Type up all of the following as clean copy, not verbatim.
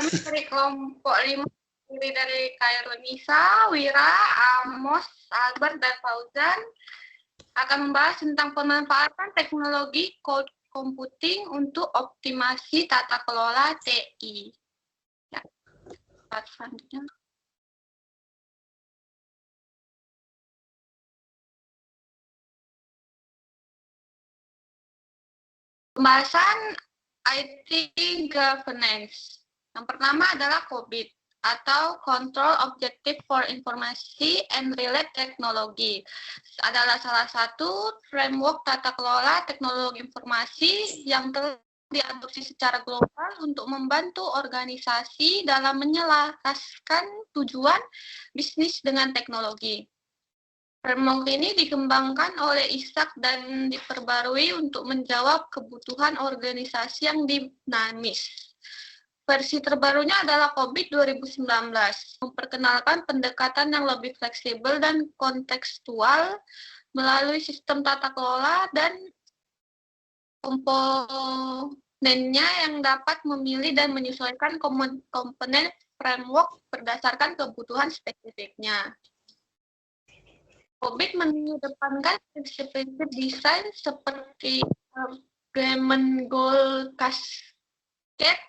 dari kelompok 5 terdiri dari Kairunisa, Wira, Amos, Albert, dan Fauzan akan membahas tentang pemanfaatan teknologi cloud computing untuk optimasi tata kelola TI. Ya, selanjutnya. Pembahasan IT Governance. Yang pertama adalah COBIT atau Control Objective for Information and Related Technology. Adalah salah satu framework tata kelola teknologi informasi yang telah diadopsi secara global untuk membantu organisasi dalam menyelaraskan tujuan bisnis dengan teknologi. Framework ini dikembangkan oleh Ishak dan diperbarui untuk menjawab kebutuhan organisasi yang dinamis. Versi terbarunya adalah COBIT 2019, memperkenalkan pendekatan yang lebih fleksibel dan kontekstual melalui sistem tata kelola dan komponennya yang dapat memilih dan menyesuaikan komponen framework berdasarkan kebutuhan spesifiknya. COBIT mengedepankan prinsip-prinsip desain seperti agreement goal cascade,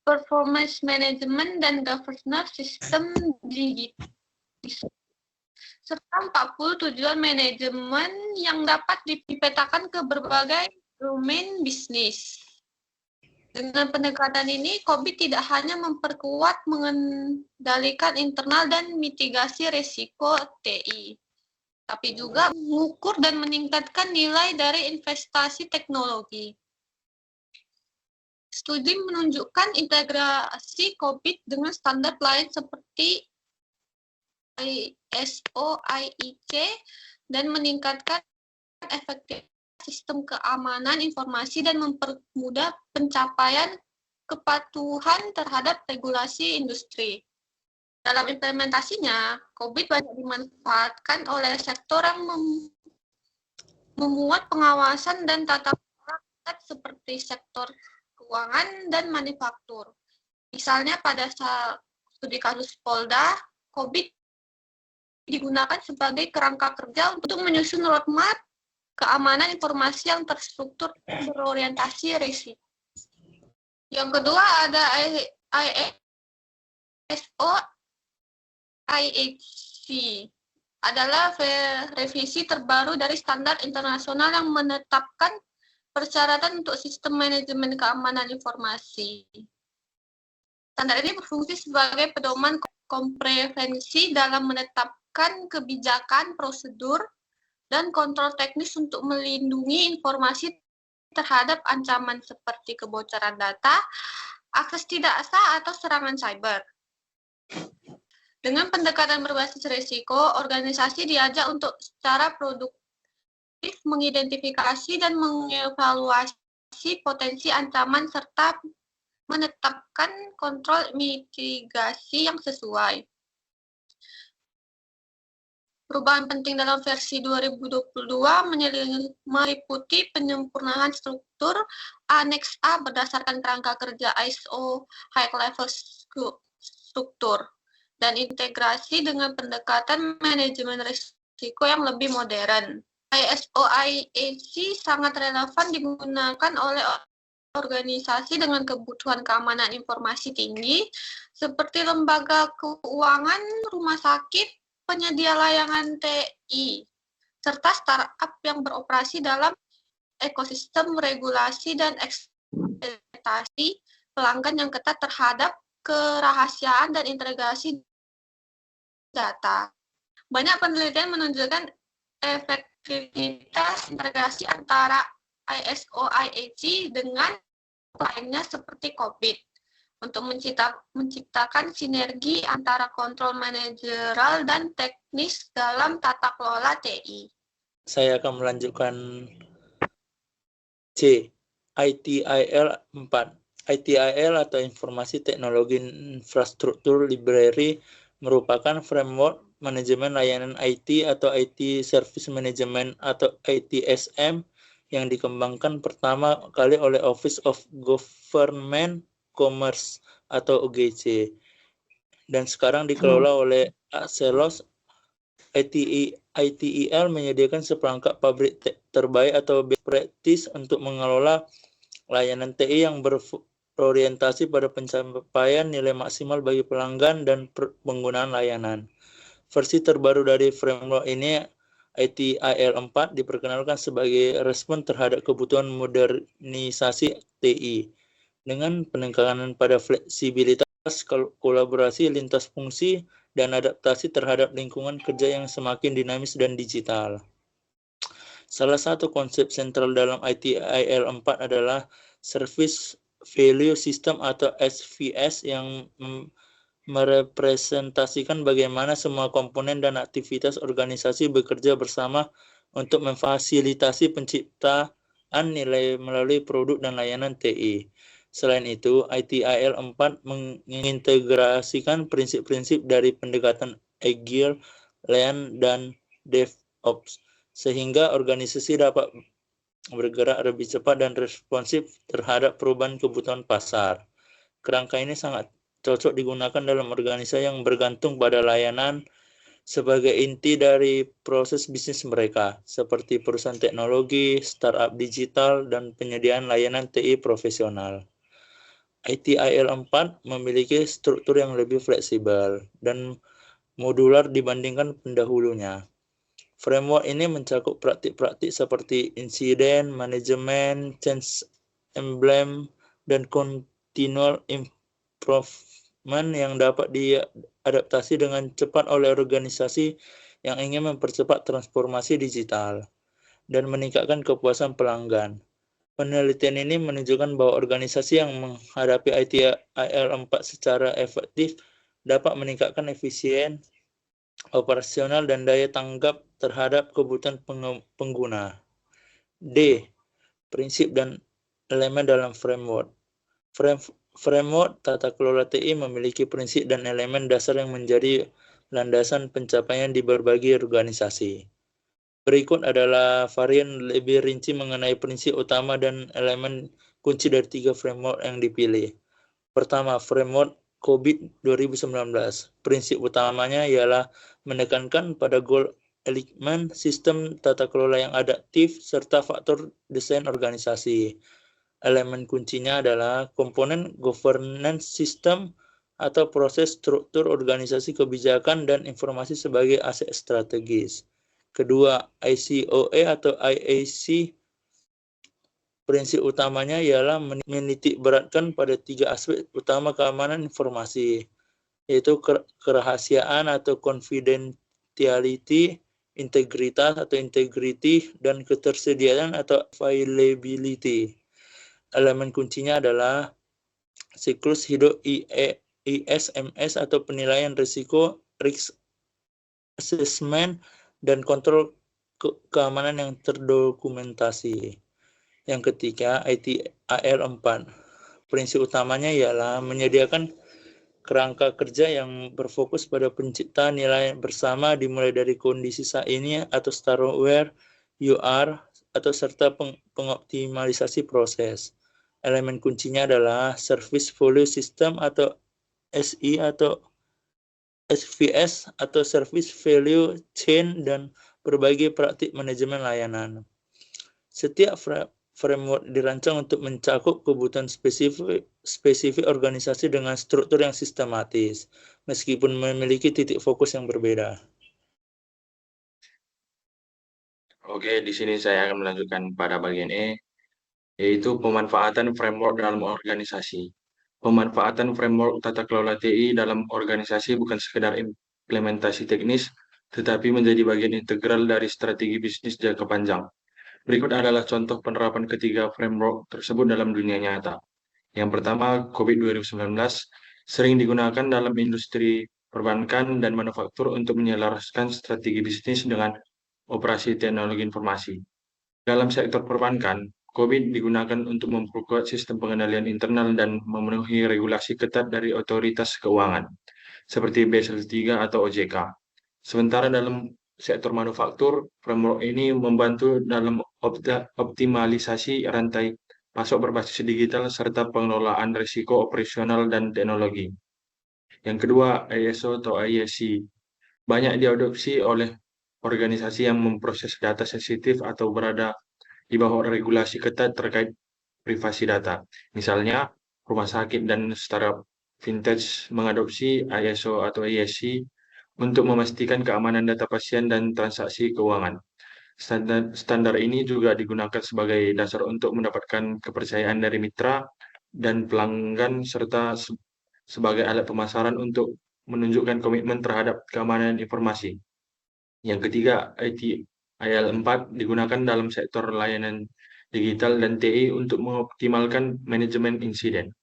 performance management, dan governance system digital. Serta 40 tujuan manajemen yang dapat dipetakan ke berbagai domain bisnis. Dengan pendekatan ini, COBIT tidak hanya memperkuat mengendalikan internal dan mitigasi risiko TI, tapi juga mengukur dan meningkatkan nilai dari investasi teknologi. Studi menunjukkan integrasi COBIT dengan standar lain seperti ISO, IEC, dan meningkatkan efektivitas sistem keamanan informasi dan mempermudah pencapaian kepatuhan terhadap regulasi industri. Dalam implementasinya, COBIT banyak dimanfaatkan oleh sektor yang memuat pengawasan dan tata kelola seperti sektor keuangan dan manufaktur. Misalnya pada studi kasus Polda, COBIT digunakan sebagai kerangka kerja untuk menyusun roadmap keamanan informasi yang terstruktur dan berorientasi risiko. Yang kedua ada ISO IEC adalah revisi terbaru dari standar internasional yang menetapkan persyaratan untuk sistem manajemen keamanan informasi. Standar ini berfungsi sebagai pedoman komprehensi dalam menetapkan kebijakan, prosedur, dan kontrol teknis untuk melindungi informasi terhadap ancaman seperti kebocoran data, akses tidak sah, atau serangan cyber. Dengan pendekatan berbasis risiko, organisasi diajak untuk secara produktif mengidentifikasi dan mengevaluasi potensi ancaman serta menetapkan kontrol mitigasi yang sesuai. Perubahan penting dalam versi 2022 meliputi penyempurnaan struktur Annex A berdasarkan kerangka kerja ISO High Level Struktur dan integrasi dengan pendekatan manajemen risiko yang lebih modern. ISO IEC sangat relevan digunakan oleh organisasi dengan kebutuhan keamanan informasi tinggi seperti lembaga keuangan, rumah sakit, penyedia layanan TI, serta startup yang beroperasi dalam ekosistem regulasi dan ekspektasi pelanggan yang ketat terhadap kerahasiaan dan integrasi data. Banyak penelitian menunjukkan efektivitas integrasi antara ISO IEC dengan lainnya seperti COBIT untuk menciptakan sinergi antara kontrol manajerial dan teknis dalam tata kelola TI. Saya akan melanjutkan C. ITIL 4. ITIL atau Informasi Teknologi Infrastruktur Library merupakan framework manajemen layanan IT atau IT Service Management atau ITSM yang dikembangkan pertama kali oleh Office of Government e-commerce atau OGC. Dan sekarang dikelola oleh Axelos. ITIL menyediakan seperangkat pabrik terbaik atau best practice untuk mengelola layanan TI yang berorientasi pada pencapaian nilai maksimal bagi pelanggan dan penggunaan layanan. Versi terbaru dari framework ini, ITIL 4, diperkenalkan sebagai respon terhadap kebutuhan modernisasi TI dengan penekanan pada fleksibilitas, kolaborasi lintas fungsi, dan adaptasi terhadap lingkungan kerja yang semakin dinamis dan digital. Salah satu konsep sentral dalam ITIL 4 adalah Service Value System atau SVS yang merepresentasikan bagaimana semua komponen dan aktivitas organisasi bekerja bersama untuk memfasilitasi penciptaan nilai melalui produk dan layanan TI. Selain itu, ITIL 4 mengintegrasikan prinsip-prinsip dari pendekatan Agile, Lean, dan DevOps, sehingga organisasi dapat bergerak lebih cepat dan responsif terhadap perubahan kebutuhan pasar. Kerangka ini sangat cocok digunakan dalam organisasi yang bergantung pada layanan sebagai inti dari proses bisnis mereka, seperti perusahaan teknologi, startup digital, dan penyediaan layanan TI profesional. ITIL 4 memiliki struktur yang lebih fleksibel dan modular dibandingkan pendahulunya. Framework ini mencakup praktik-praktik seperti insiden, manajemen, change emblem, dan continual improvement yang dapat diadaptasi dengan cepat oleh organisasi yang ingin mempercepat transformasi digital dan meningkatkan kepuasan pelanggan. Penelitian ini menunjukkan bahwa organisasi yang menghadapi ITIL 4 secara efektif dapat meningkatkan efisien operasional dan daya tanggap terhadap kebutuhan pengguna. D. Prinsip dan elemen dalam framework. Framework tata kelola TI memiliki prinsip dan elemen dasar yang menjadi landasan pencapaian di berbagai organisasi. Berikut adalah varian lebih rinci mengenai prinsip utama dan elemen kunci dari 3 framework yang dipilih. Pertama, framework COVID 2019. Prinsip utamanya ialah menekankan pada goal alignment, sistem tata kelola yang adaptif, serta faktor desain organisasi. Elemen kuncinya adalah komponen governance system atau proses struktur organisasi kebijakan dan informasi sebagai aset strategis. Kedua, ICOE atau IAC. Prinsip utamanya ialah menitik beratkan pada 3 aspek utama keamanan informasi, yaitu kerahasiaan atau confidentiality, integritas atau integrity, dan ketersediaan atau availability. Elemen kuncinya adalah siklus hidup ISMS atau penilaian risiko, risk assessment, dan kontrol keamanan yang terdokumentasi. Yang ketiga, ITIL 4. Prinsip utamanya ialah menyediakan kerangka kerja yang berfokus pada penciptaan nilai bersama dimulai dari kondisi saat ini atau start where you are atau serta pengoptimalisasi proses. Elemen kuncinya adalah Service Value System atau SI atau SVS atau Service Value Chain dan berbagai praktik manajemen layanan. Setiap framework dirancang untuk mencakup kebutuhan spesifik organisasi dengan struktur yang sistematis, meskipun memiliki titik fokus yang berbeda. Oke, di sini saya akan melanjutkan pada bagian E, yaitu pemanfaatan framework dalam organisasi. Pemanfaatan framework tata kelola TI dalam organisasi bukan sekedar implementasi teknis, tetapi menjadi bagian integral dari strategi bisnis jangka panjang. Berikut adalah contoh penerapan ketiga framework tersebut dalam dunia nyata. Yang pertama, COVID 2019 sering digunakan dalam industri perbankan dan manufaktur untuk menyelaraskan strategi bisnis dengan operasi teknologi informasi. Dalam sektor perbankan, COVID digunakan untuk memperkuat sistem pengendalian internal dan memenuhi regulasi ketat dari otoritas keuangan, seperti Basel III atau OJK. Sementara dalam sektor manufaktur, framework ini membantu dalam optimalisasi rantai pasok berbasis digital, serta pengelolaan risiko operasional dan teknologi. Yang kedua, ISO atau ISC. Banyak diadopsi oleh organisasi yang memproses data sensitif atau berada di bawah regulasi ketat terkait privasi data. Misalnya, rumah sakit dan startup vintage mengadopsi ISO atau ISC untuk memastikan keamanan data pasien dan transaksi keuangan. Standar ini juga digunakan sebagai dasar untuk mendapatkan kepercayaan dari mitra dan pelanggan serta sebagai alat pemasaran untuk menunjukkan komitmen terhadap keamanan informasi. Yang ketiga, ITIL 4 digunakan dalam sektor layanan digital dan TI untuk mengoptimalkan manajemen insiden,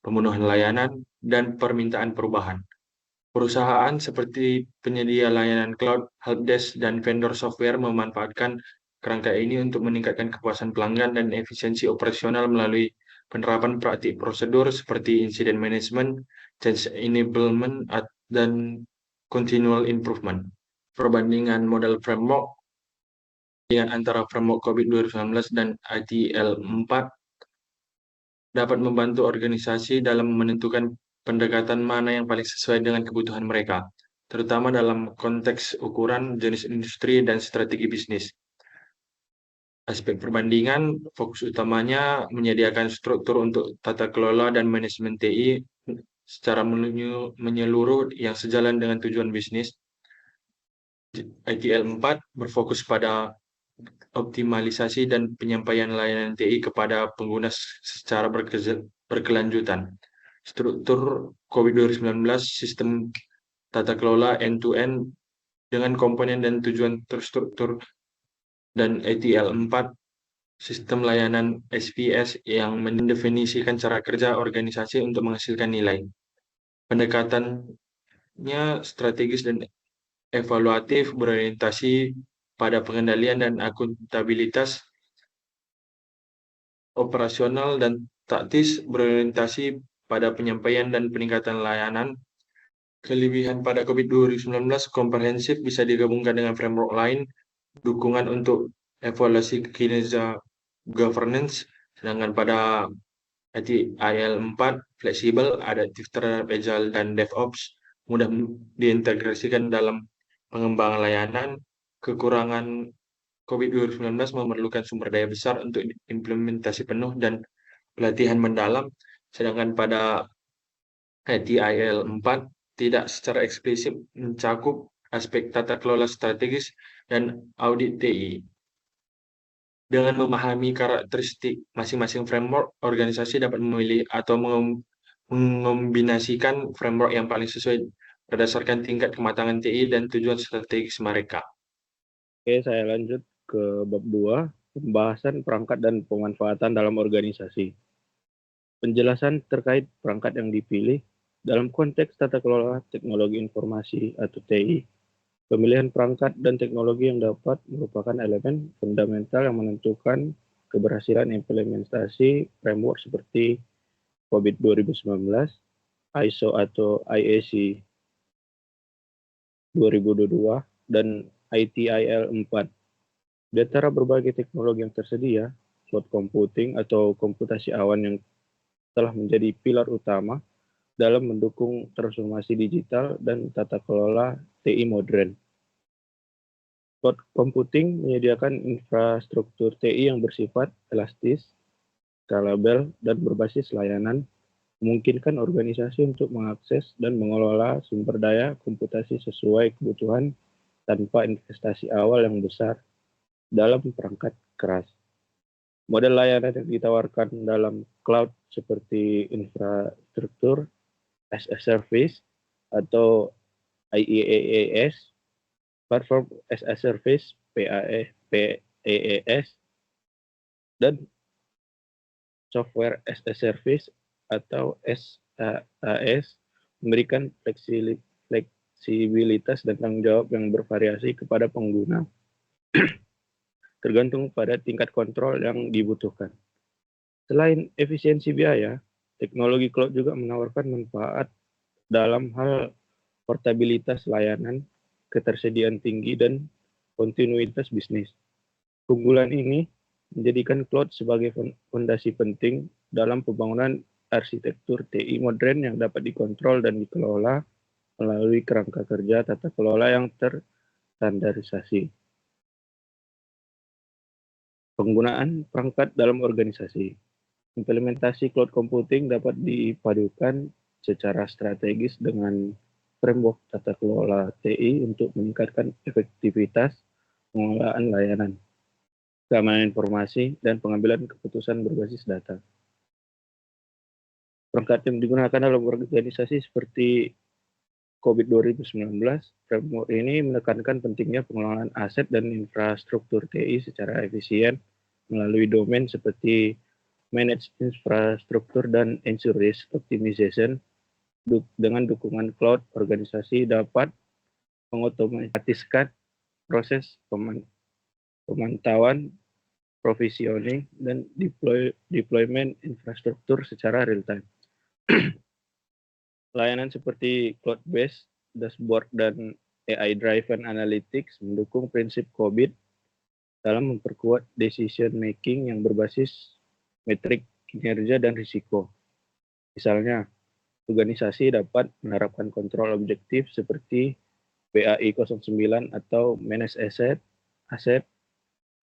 pemenuhan layanan, dan permintaan perubahan. Perusahaan seperti penyedia layanan cloud, helpdesk, dan vendor software memanfaatkan kerangka ini untuk meningkatkan kepuasan pelanggan dan efisiensi operasional melalui penerapan praktik prosedur seperti incident management, change enablement, dan continual improvement. Perbandingan model framework antara framework COVID-19 dan ITIL 4 dapat membantu organisasi dalam menentukan pendekatan mana yang paling sesuai dengan kebutuhan mereka, terutama dalam konteks ukuran, jenis industri, dan strategi bisnis. Aspek perbandingan, fokus utamanya menyediakan struktur untuk tata kelola dan manajemen TI secara menyeluruh yang sejalan dengan tujuan bisnis. ITIL 4 berfokus pada optimalisasi dan penyampaian layanan TI kepada pengguna secara berkelanjutan. Struktur COVID-19 sistem tata kelola end-to-end dengan komponen dan tujuan terstruktur, dan ITIL 4 sistem layanan SPS yang mendefinisikan cara kerja organisasi untuk menghasilkan nilai. Pendekatannya strategis dan evaluatif, berorientasi pada pengendalian dan akuntabilitas, operasional dan taktis, berorientasi pada penyampaian dan peningkatan layanan. Kelebihan pada COVID-19 komprehensif bisa digabungkan dengan framework lain, dukungan untuk evaluasi kinerja governance, sedangkan pada ITIL 4 fleksibel, adaptif terhadap Agile dan DevOps, mudah diintegrasikan dalam pengembangan layanan. Kekurangan COVID-19 memerlukan sumber daya besar untuk implementasi penuh dan pelatihan mendalam, sedangkan pada ITIL 4 tidak secara eksplisit mencakup aspek tata kelola strategis dan audit TI. Dengan memahami karakteristik masing-masing framework, organisasi dapat memilih atau mengombinasikan framework yang paling sesuai berdasarkan tingkat kematangan TI dan tujuan strategis mereka. Oke, saya lanjut ke bab 2, pembahasan perangkat dan pemanfaatan dalam organisasi. Penjelasan terkait perangkat yang dipilih dalam konteks tata kelola teknologi informasi atau TI. Pemilihan perangkat dan teknologi yang dapat merupakan elemen fundamental yang menentukan keberhasilan implementasi framework seperti COVID-19, ISO atau IEC 2022, dan ITIL 4. Di antara berbagai teknologi yang tersedia, cloud computing atau komputasi awan yang telah menjadi pilar utama dalam mendukung transformasi digital dan tata kelola TI modern. Cloud computing menyediakan infrastruktur TI yang bersifat elastis, scalable, dan berbasis layanan, memungkinkan organisasi untuk mengakses dan mengelola sumber daya komputasi sesuai kebutuhan tanpa investasi awal yang besar dalam perangkat keras. Model layanan yang ditawarkan dalam cloud seperti infrastruktur as a service atau IaaS, platform as a service PaaS, dan software as a service atau SaaS memberikan fleksibilitas dan tanggung jawab yang bervariasi kepada pengguna tergantung pada tingkat kontrol yang dibutuhkan. Selain efisiensi biaya, teknologi cloud juga menawarkan manfaat dalam hal portabilitas layanan, ketersediaan tinggi, dan kontinuitas bisnis. Keunggulan ini menjadikan cloud sebagai fondasi penting dalam pembangunan arsitektur TI modern yang dapat dikontrol dan dikelola melalui kerangka kerja tata kelola yang terstandarisasi. Penggunaan perangkat dalam organisasi. Implementasi cloud computing dapat dipadukan secara strategis dengan framework tata kelola TI untuk meningkatkan efektivitas pengelolaan layanan, keamanan informasi, dan pengambilan keputusan berbasis data. Perangkat yang digunakan dalam organisasi seperti COVID 2019, framework ini menekankan pentingnya pengelolaan aset dan infrastruktur TI secara efisien melalui domain seperti manage infrastruktur dan ensure risk optimization. Dengan dukungan cloud, organisasi dapat mengotomatiskan proses pemantauan, provisioning, dan deployment infrastruktur secara real-time. Layanan seperti cloud-based, dashboard, dan AI-driven analytics mendukung prinsip COVID dalam memperkuat decision-making yang berbasis metrik kinerja dan risiko. Misalnya, organisasi dapat menerapkan kontrol objektif seperti BAI 09 atau Manage Asset,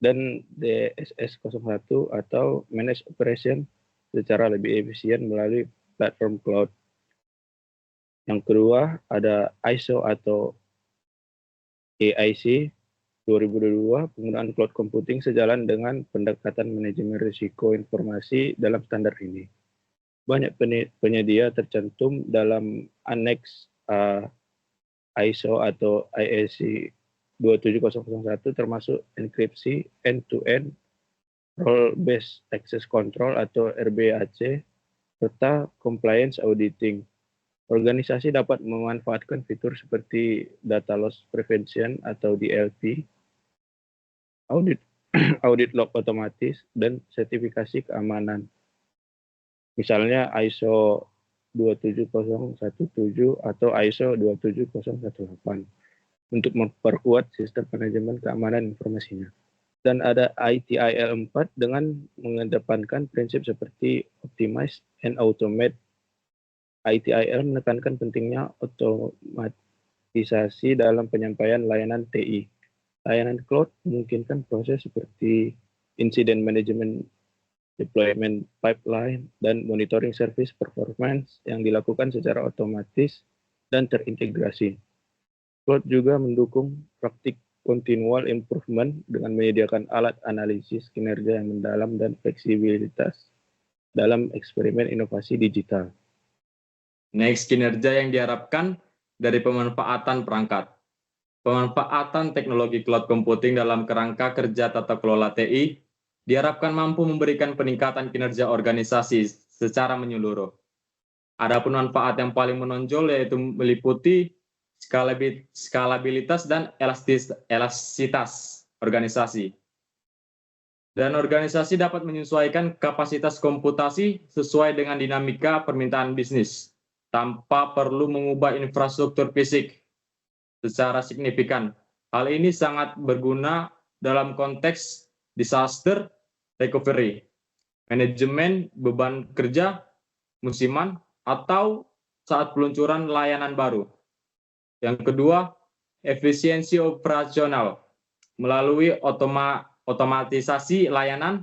dan DSS 01 atau Manage Operation secara lebih efisien melalui platform cloud. Yang kedua, ada ISO atau AIC 2022, penggunaan cloud computing sejalan dengan pendekatan manajemen risiko informasi dalam standar ini. Banyak penyedia tercantum dalam aneks ISO atau IEC 27001 termasuk enkripsi, end-to-end, role-based access control atau RBAC, serta compliance auditing. Organisasi dapat memanfaatkan fitur seperti data loss prevention atau DLP, audit log otomatis, dan sertifikasi keamanan. Misalnya ISO 27017 atau ISO 27018 untuk memperkuat sistem manajemen keamanan informasinya. Dan ada ITIL 4 dengan mengedepankan prinsip seperti optimize and automate. ITIL menekankan pentingnya otomatisasi dalam penyampaian layanan TI. Layanan cloud memungkinkan proses seperti incident management, deployment pipeline, dan monitoring service performance yang dilakukan secara otomatis dan terintegrasi. Cloud juga mendukung praktik continual improvement dengan menyediakan alat analisis kinerja yang mendalam dan fleksibilitas dalam eksperimen inovasi digital. Next, kinerja yang diharapkan dari pemanfaatan perangkat. Pemanfaatan teknologi cloud computing dalam kerangka kerja tata kelola TI diharapkan mampu memberikan peningkatan kinerja organisasi secara menyeluruh. Adapun manfaat yang paling menonjol yaitu meliputi skalabilitas dan elastisitas organisasi. Dan organisasi dapat menyesuaikan kapasitas komputasi sesuai dengan dinamika permintaan bisnis, tanpa perlu mengubah infrastruktur fisik secara signifikan. Hal ini sangat berguna dalam konteks disaster recovery, manajemen beban kerja musiman, atau saat peluncuran layanan baru. Yang kedua, efisiensi operasional. Melalui otomatisasi layanan,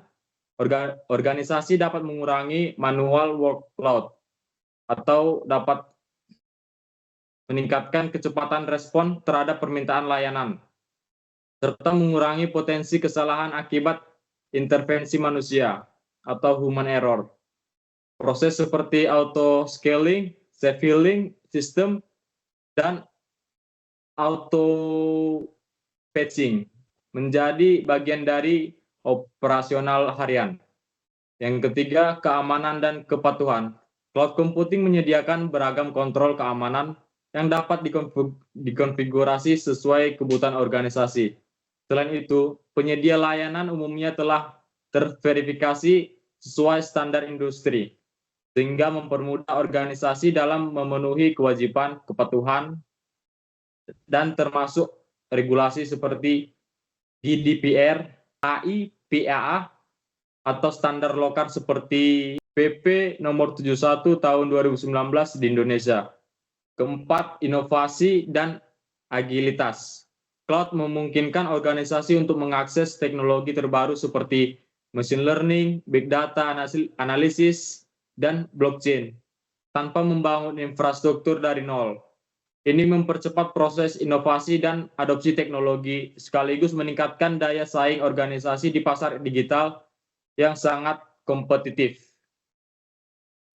organisasi dapat mengurangi manual workload atau dapat meningkatkan kecepatan respon terhadap permintaan layanan, serta mengurangi potensi kesalahan akibat intervensi manusia atau human error. Proses seperti auto-scaling, self-healing system, dan auto-patching menjadi bagian dari operasional harian. Yang ketiga, keamanan dan kepatuhan. Cloud computing menyediakan beragam kontrol keamanan yang dapat dikonfigurasi sesuai kebutuhan organisasi. Selain itu, penyedia layanan umumnya telah terverifikasi sesuai standar industri, sehingga mempermudah organisasi dalam memenuhi kewajiban kepatuhan dan termasuk regulasi seperti GDPR, AI, PAA, atau standar lokal seperti PP nomor 71 tahun 2019 di Indonesia. Keempat, inovasi dan agilitas. Cloud memungkinkan organisasi untuk mengakses teknologi terbaru seperti machine learning, big data analisis, dan blockchain tanpa membangun infrastruktur dari nol. Ini mempercepat proses inovasi dan adopsi teknologi sekaligus meningkatkan daya saing organisasi di pasar digital yang sangat kompetitif.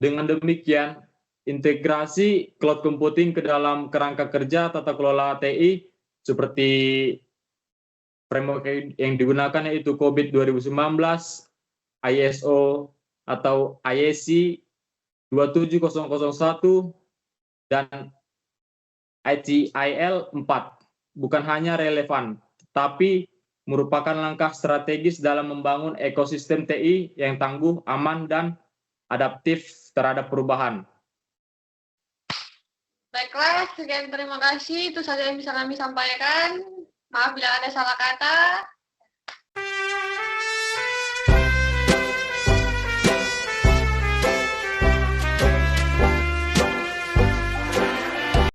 Dengan demikian, integrasi cloud computing ke dalam kerangka kerja tata kelola TI seperti framework yang digunakan yaitu COBIT 2019, ISO atau IEC 27001, dan ITIL 4 bukan hanya relevan, tetapi merupakan langkah strategis dalam membangun ekosistem TI yang tangguh, aman, dan adaptif terhadap perubahan. Baiklah, sekian terima kasih. Itu saja yang bisa kami sampaikan. Maaf bila ada salah kata.